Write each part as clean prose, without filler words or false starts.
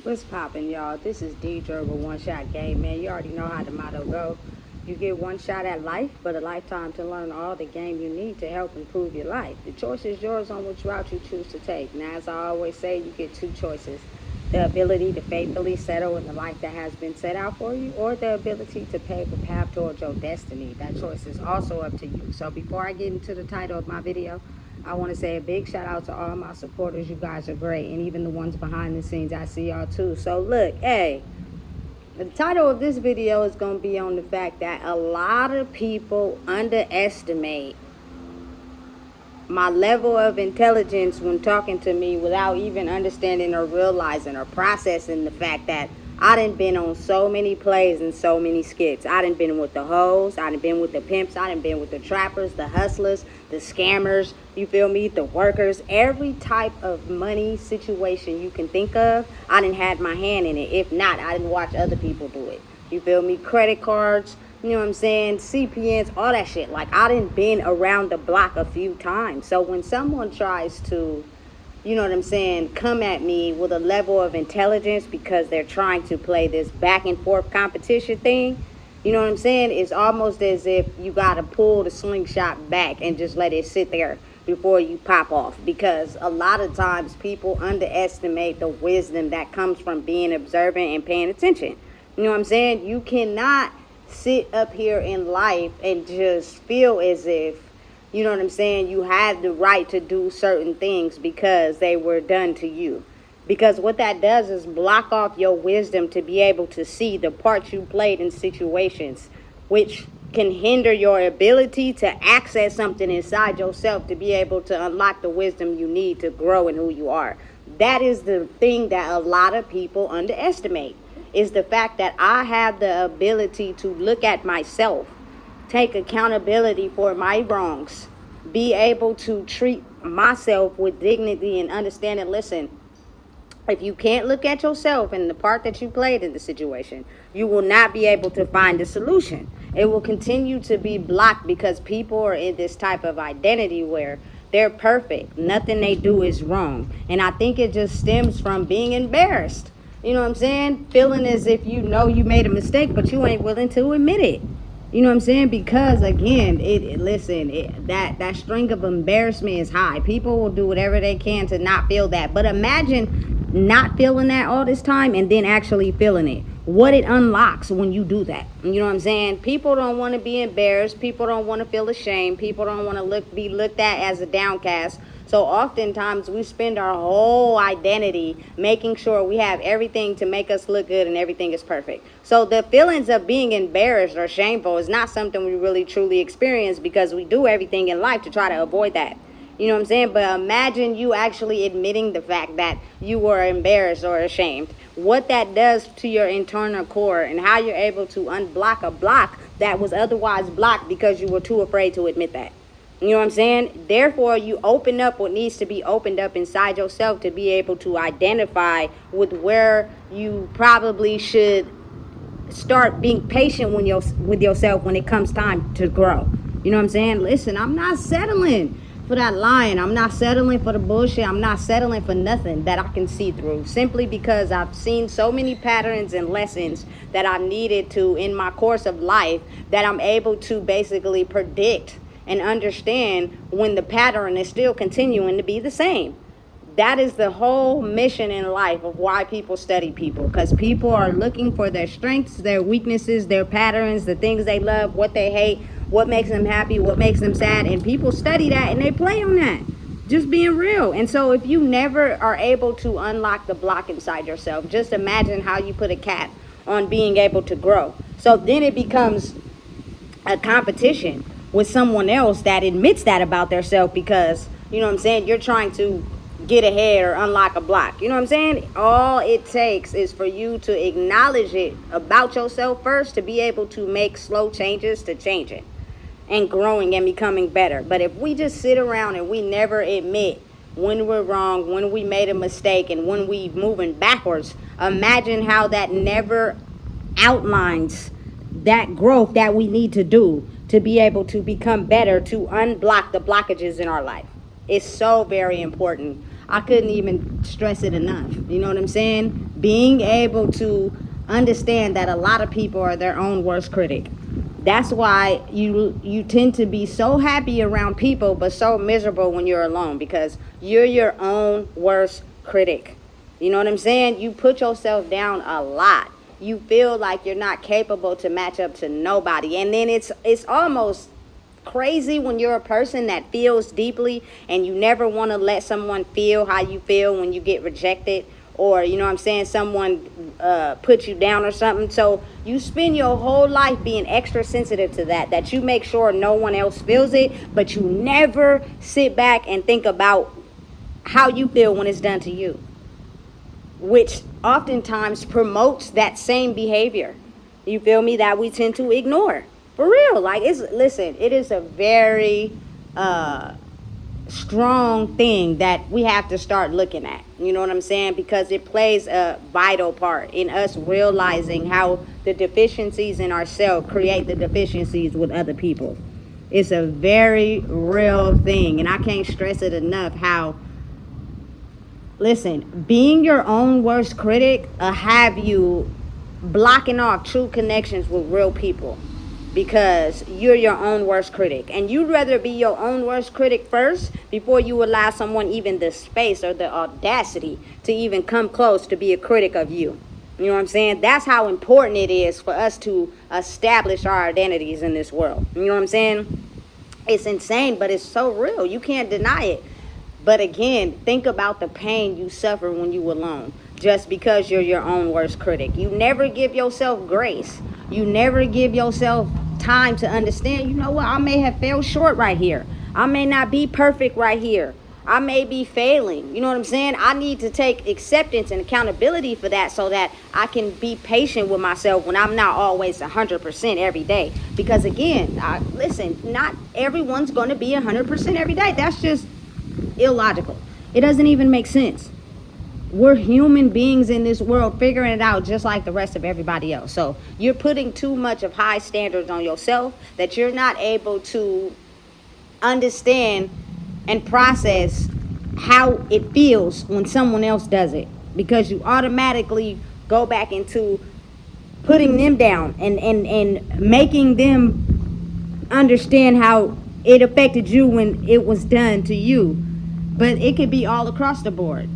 What's poppin', y'all? This is Deidre with One Shot Game, man. You already know how the motto go. You get one shot at life, but a lifetime to learn all the game you need to help improve your life. The choice is yours on which route you choose to take. Now, as I always say, you get two choices. The ability to faithfully settle in the life that has been set out for you, or the ability to pave a path towards your destiny. That choice is also up to you. So before I get into the title of my video, I want to say a big shout out to all my supporters. You guys are great. And even the ones behind the scenes, I see y'all too. So look, hey, the title of this video is going to be on the fact that a lot of people underestimate my level of intelligence when talking to me without even understanding or realizing or processing the fact that I done been on so many plays and so many skits. I done been with the hoes, I done been with the pimps, I done been with the trappers, the hustlers, the scammers, you feel me, the workers, every type of money situation you can think of, I done had my hand in it. If not, I didn't watch other people do it. You feel me? Credit cards, you know what I'm saying, CPNs, all that shit. Like, I done been around the block a few times. So when someone tries to, you know what I'm saying, come at me with a level of intelligence because they're trying to play this back and forth competition thing, you know what I'm saying, it's almost as if you got to pull the slingshot back and just let it sit there before you pop off. Because a lot of times people underestimate the wisdom that comes from being observant and paying attention. You know what I'm saying? You cannot sit up here in life and just feel as if, you know what I'm saying, you have the right to do certain things because they were done to you. Because what that does is block off your wisdom to be able to see the part you played in situations, which can hinder your ability to access something inside yourself to be able to unlock the wisdom you need to grow in who you are. That is the thing that a lot of people underestimate, is the fact that I have the ability to look at myself, take accountability for my wrongs, be able to treat myself with dignity and understanding. Listen, if you can't look at yourself and the part that you played in the situation, you will not be able to find a solution. It will continue to be blocked because people are in this type of identity where they're perfect. Nothing they do is wrong. And I think it just stems from being embarrassed. You know what I'm saying? Feeling as if you know you made a mistake, but you ain't willing to admit it. You know what I'm saying? Because again, that string of embarrassment is high. People will do whatever they can to not feel that. But imagine not feeling that all this time and then actually feeling it. What it unlocks when you do that. You know what I'm saying? People don't want to be embarrassed. People don't want to feel ashamed. People don't want to be looked at as a downcast. So oftentimes we spend our whole identity making sure we have everything to make us look good and everything is perfect. So the feelings of being embarrassed or shameful is not something we really truly experience because we do everything in life to try to avoid that. You know what I'm saying? But imagine you actually admitting the fact that you were embarrassed or ashamed. What that does to your internal core and how you're able to unblock a block that was otherwise blocked because you were too afraid to admit that. You know what I'm saying? Therefore, you open up what needs to be opened up inside yourself to be able to identify with where you probably should start being patient with yourself when it comes time to grow. You know what I'm saying? Listen, I'm not settling for that lying. I'm not settling for the bullshit. I'm not settling for nothing that I can see through. Simply because I've seen so many patterns and lessons that I needed to in my course of life that I'm able to basically predict and understand when the pattern is still continuing to be the same. That is the whole mission in life of why people study people, because people are looking for their strengths, their weaknesses, their patterns, the things they love, what they hate, what makes them happy, what makes them sad, and people study that and they play on that, just being real. And so if you never are able to unlock the block inside yourself, just imagine how you put a cap on being able to grow. So then it becomes a competition with someone else that admits that about themselves because, you know what I'm saying, you're trying to get ahead or unlock a block. You know what I'm saying? All it takes is for you to acknowledge it about yourself first to be able to make slow changes to change it and growing and becoming better. But if we just sit around and we never admit when we're wrong, when we made a mistake, and when we moving backwards, imagine how that never outlines that growth that we need to do to be able to become better, to unblock the blockages in our life. It's so very important. I couldn't even stress it enough. You know what I'm saying? being able to understand that a lot of people are their own worst critic. That's why you tend to be so happy around people but so miserable when you're alone, because you're your own worst critic. You know what I'm saying? You put yourself down a lot. You feel like you're not capable to match up to nobody. And then it's almost crazy when you're a person that feels deeply and you never want to let someone feel how you feel when you get rejected, or you know what I'm saying, someone put you down or something. So you spend your whole life being extra sensitive to that you make sure no one else feels it, but you never sit back and think about how you feel when it's done to you, which oftentimes promotes that same behavior, you feel me, that we tend to ignore. For real, like, listen, it is a very strong thing that we have to start looking at, you know what I'm saying, because it plays a vital part in us realizing how the deficiencies in ourselves create the deficiencies with other people. It's a very real thing, and I can't stress it enough how, listen, being your own worst critic have you blocking off true connections with real people, because you're your own worst critic, and you'd rather be your own worst critic first before you allow someone even the space or the audacity to even come close to be a critic of you. You know what I'm saying? That's how important it is for us to establish our identities in this world. You know what I'm saying? It's insane, but it's so real. You can't deny it. But again, think about the pain you suffer when you alone, just because you're your own worst critic. You never give yourself grace. You never give yourself time to understand, you know what, I may have failed short right here. I may not be perfect right here. I may be failing. You know what I'm saying? I need to take acceptance and accountability for that so that I can be patient with myself when I'm not always 100% every day. Because again, listen, not everyone's going to be 100% every day. That's just illogical. It doesn't even make sense. We're human beings in this world figuring it out just like the rest of everybody else. So you're putting too much of high standards on yourself that you're not able to understand and process how it feels when someone else does it, because you automatically go back into putting them down and making them understand how it affected you when it was done to you. But it could be all across the board.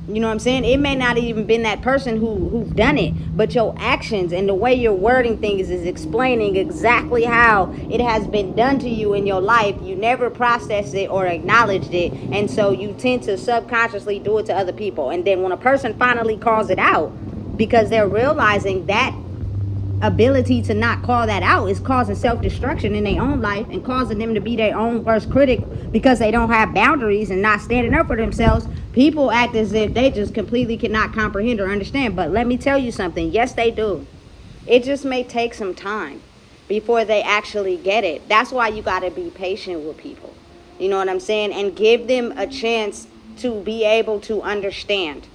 You know what I'm saying? It may not even been that person who's done it, but your actions and the way you're wording things is explaining exactly how it has been done to you in your life. You never processed it or acknowledged it, and so you tend to subconsciously do it to other people. And then when a person finally calls it out, because they're realizing that ability to not call that out is causing self-destruction in their own life and causing them to be their own worst critic, because they don't have boundaries and not standing up for themselves. People act as if they just completely cannot comprehend or understand. But let me tell you something. Yes, they do. It just may take some time before they actually get it. That's why you got to be patient with people. You know what I'm saying? And give them a chance to be able to understand,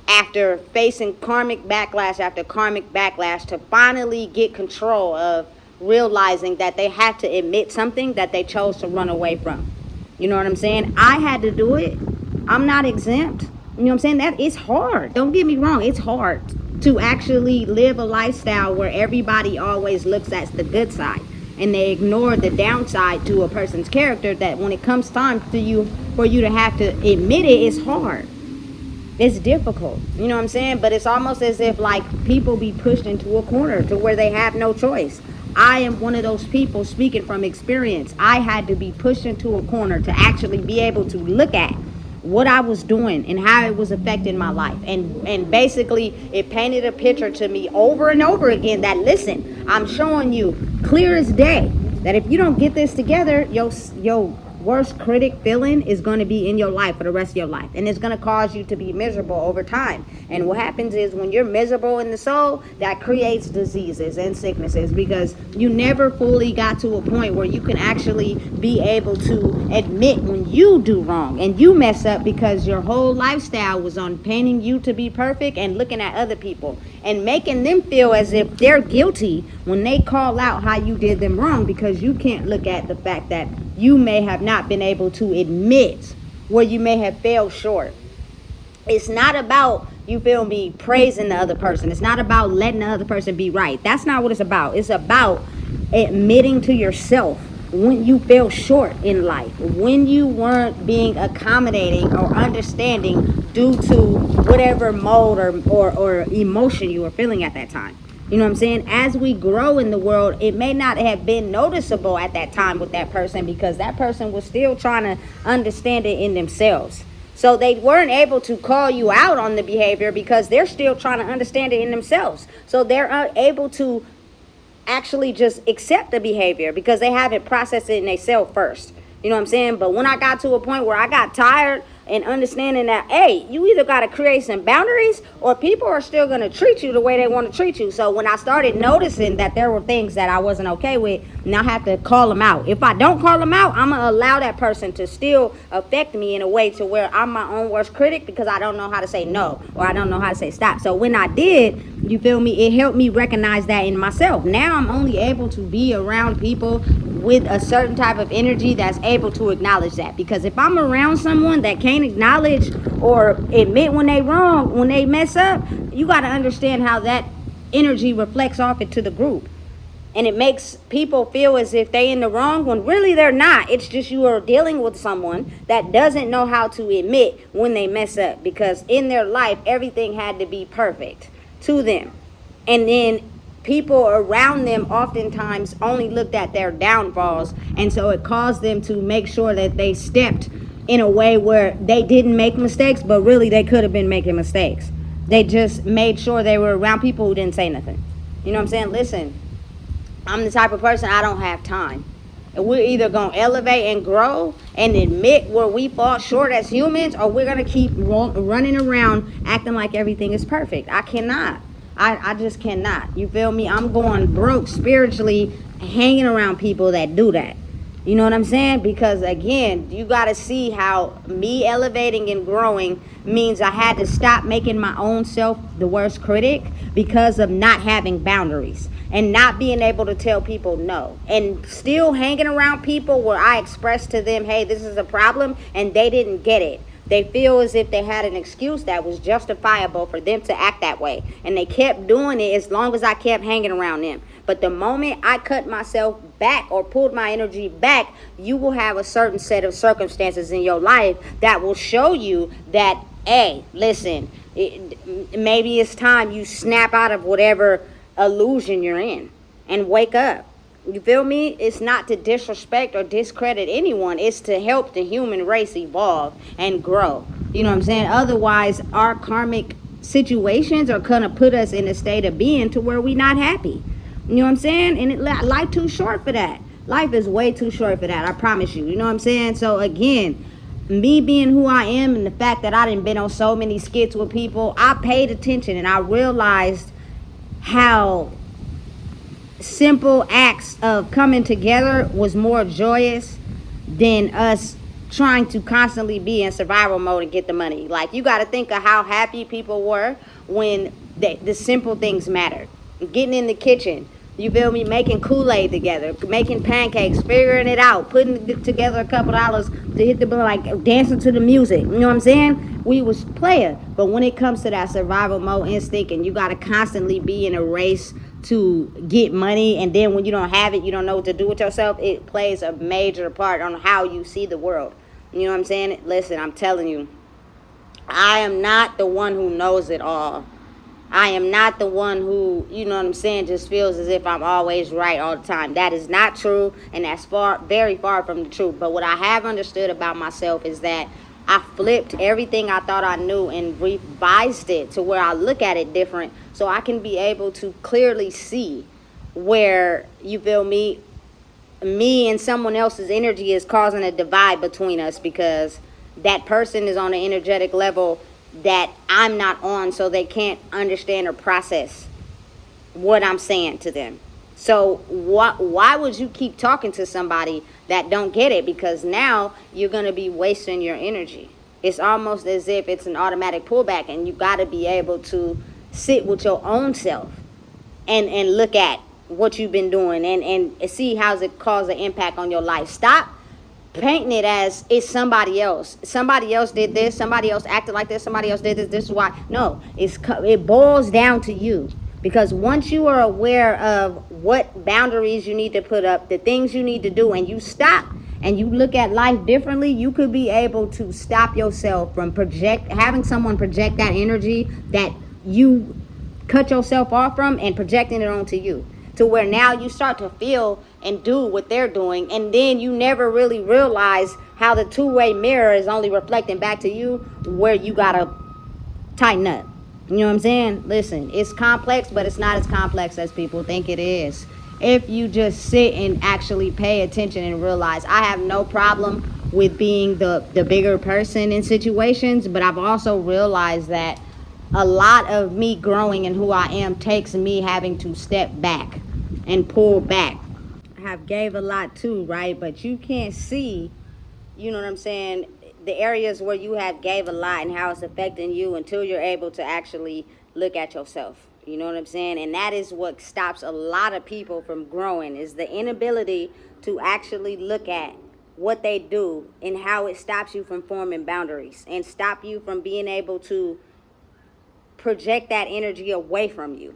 after facing karmic backlash after karmic backlash, to finally get control of realizing that they had to admit something that they chose to run away from. You know what I'm saying? I had to do it. I'm not exempt. You know what I'm saying? That it's hard. Don't get me wrong. It's hard to actually live a lifestyle where everybody always looks at the good side and they ignore the downside to a person's character, that when it comes time for you to have to admit it, it's hard. It's difficult, you know what I'm saying? But it's almost as if like people be pushed into a corner to where they have no choice. I am one of those people, speaking from experience. I had to be pushed into a corner to actually be able to look at what I was doing and how it was affecting my life. And basically it painted a picture to me over and over again that, listen, I'm showing you clear as day that if you don't get this together, your worst critic feeling is going to be in your life for the rest of your life, and it's going to cause you to be miserable over time. And what happens is, when you're miserable in the soul, that creates diseases and sicknesses, because you never fully got to a point where you can actually be able to admit when you do wrong and you mess up, because your whole lifestyle was on painting you to be perfect and looking at other people and making them feel as if they're guilty when they call out how you did them wrong, because you can't look at the fact that you may have not been able to admit where you may have failed short. It's not about you feel me, praising the other person. It's not about letting the other person be right. That's not what it's about. It's about admitting to yourself when you fell short in life, when you weren't being accommodating or understanding due to whatever mode or emotion you were feeling at that time. You know what I'm saying? As we grow in the world, it may not have been noticeable at that time with that person because that person was still trying to understand it in themselves. So they weren't able to call you out on the behavior because they're still trying to understand it in themselves. So they're unable to actually just accept the behavior because they haven't processed it in themselves first. You know what I'm saying? But when I got to a point where I got tired and understanding that, hey, you either got to create some boundaries or people are still going to treat you the way they want to treat you. So when I started noticing that there were things that I wasn't okay with, now I have to call them out. If I don't call them out, I'm going to allow that person to still affect me in a way to where I'm my own worst critic because I don't know how to say no or I don't know how to say stop. So when I did, you feel me, it helped me recognize that in myself. Now I'm only able to be around people with a certain type of energy that's able to acknowledge that. Because if I'm around someone that can't acknowledge or admit when they wrong, when they mess up, you got to understand how that energy reflects off into the group. And it makes people feel as if they in the wrong when really they're not. It's just you are dealing with someone that doesn't know how to admit when they mess up. Because in their life, everything had to be perfect to them. And then people around them oftentimes only looked at their downfalls, and so it caused them to make sure that they stepped in a way where they didn't make mistakes, but really they could have been making mistakes. They just made sure they were around people who didn't say nothing. You know what I'm saying? Listen, I'm the type of person, I don't have time. And we're either going to elevate and grow and admit where we fall short as humans, or we're going to keep running around acting like everything is perfect. I cannot. I just cannot. You feel me? I'm going broke spiritually hanging around people that do that. You know what I'm saying? Because again, you got to see how me elevating and growing means I had to stop making my own self the worst critic because of not having boundaries and not being able to tell people no, and still hanging around people where I expressed to them, hey, this is a problem, and they didn't get it. They feel as if they had an excuse that was justifiable for them to act that way. And they kept doing it as long as I kept hanging around them. But the moment I cut myself back or pulled my energy back, you will have a certain set of circumstances in your life that will show you that, hey, listen, maybe it's time you snap out of whatever illusion you're in and wake up. You feel me? It's not to disrespect or discredit anyone. It's to help the human race evolve and grow. You know what I'm saying? Otherwise, our karmic situations are going to put us in a state of being to where we're not happy. You know what I'm saying? And life too short for that. Life is way too short for that. I promise you. You know what I'm saying? So again, me being who I am and the fact that I done been on so many skits with people, I paid attention and I realized how simple acts of coming together was more joyous than us trying to constantly be in survival mode and get the money. Like, you got to think of how happy people were when the simple things mattered. Getting in the kitchen, you feel me, making Kool-Aid together, making pancakes, figuring it out, putting together a couple dollars to hit the bill, like dancing to the music. You know what I'm saying? We was playing. But when it comes to that survival mode instinct, and you got to constantly be in a race to get money, and then when you don't have it, you don't know what to do with yourself, it plays a major part on how you see the world. You know what I'm saying? Listen, I'm telling you, I am not the one who knows it all. I am not the one who, you know what I'm saying, just feels as if I'm always right all the time. That is not true, and that's very far from the truth. But what I have understood about myself is that I flipped everything I thought I knew and revised it to where I look at it different, so I can be able to clearly see where, you feel me and someone else's energy is causing a divide between us, because that person is on an energetic level that I'm not on, so they can't understand or process what I'm saying to them. So why would you keep talking to somebody that don't get it? Because now you're going to be wasting your energy. It's almost as if it's an automatic pullback, and you got to be able to sit with your own self and look at what you've been doing and see how's it cause an impact on your life. Stop painting it as it's somebody else. Somebody else did this. Somebody else acted like this. Somebody else did this. This is why. No, it boils down to you. Because once you are aware of what boundaries you need to put up, the things you need to do, and you stop and you look at life differently, you could be able to stop yourself from having someone project that energy that you cut yourself off from and projecting it onto you, to where now you start to feel and do what they're doing, and then you never really realize how the two-way mirror is only reflecting back to you, where you gotta tighten up. You know what I'm saying? Listen, it's complex, but it's not as complex as people think it is. If you just sit and actually pay attention and realize, I have no problem with being the bigger person in situations, but I've also realized that a lot of me growing in who I am takes me having to step back and pull back. I have gave a lot too, right? But you can't see, you know what I'm saying, the areas where you have gave a lot and how it's affecting you until you're able to actually look at yourself. You know what I'm saying? And that is what stops a lot of people from growing, is the inability to actually look at what they do and how it stops you from forming boundaries and stop you from being able to project that energy away from you.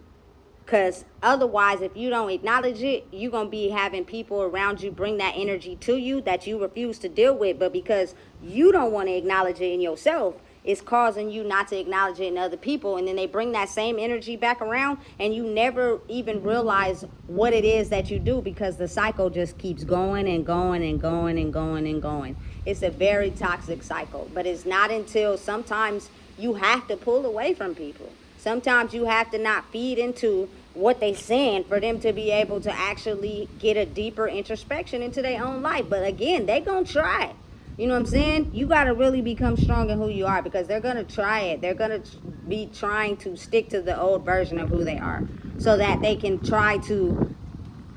Because otherwise, if you don't acknowledge it, you're going to be having people around you bring that energy to you that you refuse to deal with. But because you don't want to acknowledge it in yourself, it's causing you not to acknowledge it in other people. And then they bring that same energy back around, and you never even realize what it is that you do, because the cycle just keeps going and going and going and going and going. It's a very toxic cycle. But it's not until sometimes you have to pull away from people. Sometimes you have to not feed into what they saying for them to be able to actually get a deeper introspection into their own life. But again, they gonna try. You know what I'm saying? You gotta really become strong in who you are, because they're gonna try it. They're gonna be trying to stick to the old version of who they are, so that they can try to,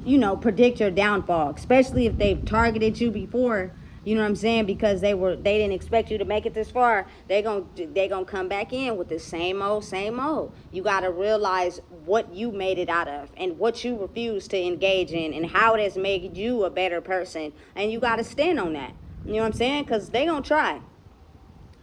you know, predict your downfall, especially if they've targeted you before. You know what I'm saying? Because they didn't expect you to make it this far. They gonna come back in with the same old, same old. You gotta realize what you made it out of and what you refuse to engage in and how it has made you a better person. And you gotta stand on that. You know what I'm saying? Because they gonna try.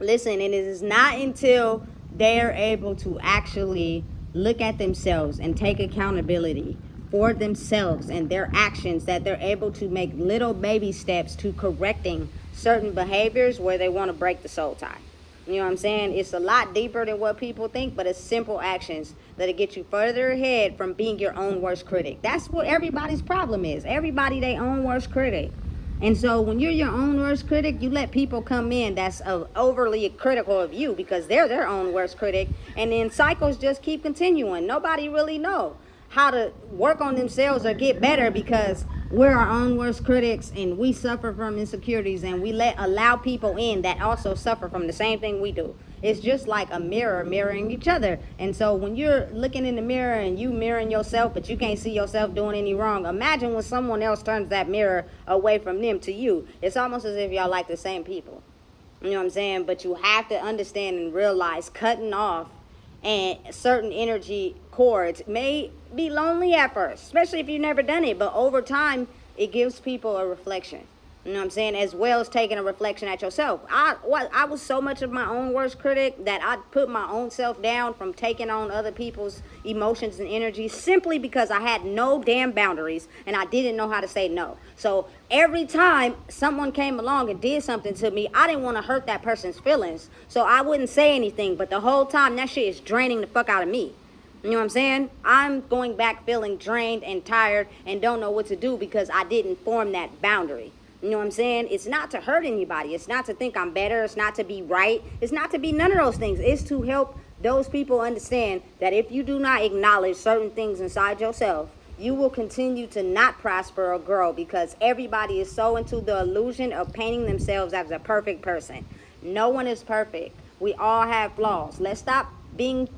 Listen, and it is not until they're able to actually look at themselves and take accountability for themselves and their actions that they're able to make little baby steps to correcting certain behaviors where they want to break the soul tie. You know what I'm saying? It's a lot deeper than what people think, but it's simple actions that'll get you further ahead from being your own worst critic. That's what everybody's problem is. Everybody their own worst critic. And so when you're your own worst critic, you let people come in that's overly critical of you because they're their own worst critic. And then cycles just keep continuing. Nobody really know how to work on themselves or get better, because we're our own worst critics and we suffer from insecurities, and we allow people in that also suffer from the same thing we do. It's just like a mirror mirroring each other. And so when you're looking in the mirror and you mirroring yourself, but you can't see yourself doing any wrong, imagine when someone else turns that mirror away from them to you. It's almost as if y'all like the same people. You know what I'm saying? But you have to understand and realize cutting off and certain energy cords may be lonely at first, especially if you've never done it, but over time it gives people a reflection. You know what I'm saying? As well as taking a reflection at yourself. I was so much of my own worst critic that I put my own self down from taking on other people's emotions and energy, simply because I had no damn boundaries and I didn't know how to say no. So every time someone came along and did something to me, I didn't want to hurt that person's feelings, so I wouldn't say anything. But the whole time, that shit is draining the fuck out of me. You know what I'm saying? I'm going back feeling drained and tired and don't know what to do because I didn't form that boundary. You know what I'm saying? It's not to hurt anybody. It's not to think I'm better. It's not to be right. It's not to be none of those things. It's to help those people understand that if you do not acknowledge certain things inside yourself, you will continue to not prosper or grow, because everybody is so into the illusion of painting themselves as a perfect person. No one is perfect. We all have flaws. Let's stop being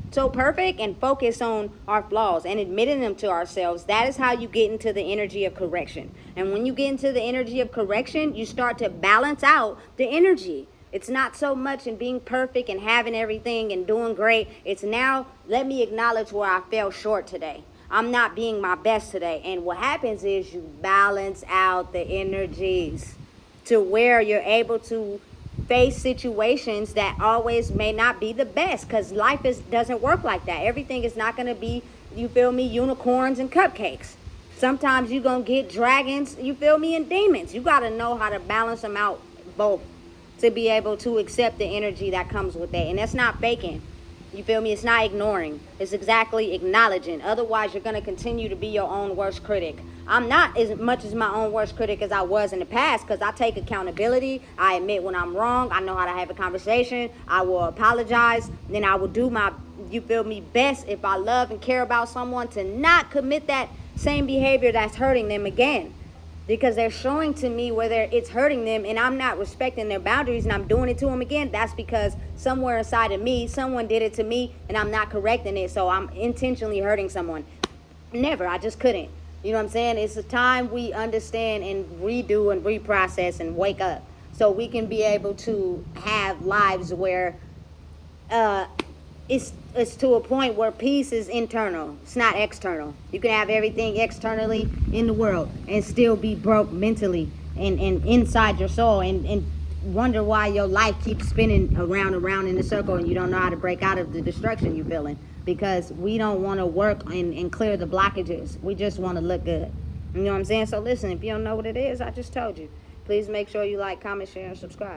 so perfect and focus on our flaws and admitting them to ourselves. That is how you get into the energy of correction. And when you get into the energy of correction, you start to balance out the energy. It's not so much in being perfect and having everything and doing great. It's now, let me acknowledge where I fell short today. I'm not being my best today. And what happens is you balance out the energies. to where you're able to face situations that always may not be the best, because life doesn't work like that. Everything is not going to be, you feel me, unicorns and cupcakes. Sometimes you're going to get dragons, you feel me, and demons. You got to know how to balance them out both to be able to accept the energy that comes with that. And that's not faking. You feel me? It's not ignoring. It's exactly acknowledging. Otherwise, you're going to continue to be your own worst critic. I'm not as much as my own worst critic as I was in the past, because I take accountability. I admit when I'm wrong. I know how to have a conversation. I will apologize. Then I will do my, you feel me, best if I love and care about someone to not commit that same behavior that's hurting them again. Because they're showing to me whether it's hurting them and I'm not respecting their boundaries and I'm doing it to them again. That's because somewhere inside of me, someone did it to me and I'm not correcting it. So I'm intentionally hurting someone. Never. I just couldn't. You know what I'm saying? It's a time we understand and redo and reprocess and wake up so we can be able to have lives where it's to a point where peace is internal. It's not external. You can have everything externally in the world and still be broke mentally and inside your soul and wonder why your life keeps spinning around and around in a circle and you don't know how to break out of the destruction you're feeling, because we don't want to work and clear the blockages. We just want to look good. You know what I'm saying? So listen, if you don't know what it is, I just told you. Please make sure you like, comment, share, and subscribe.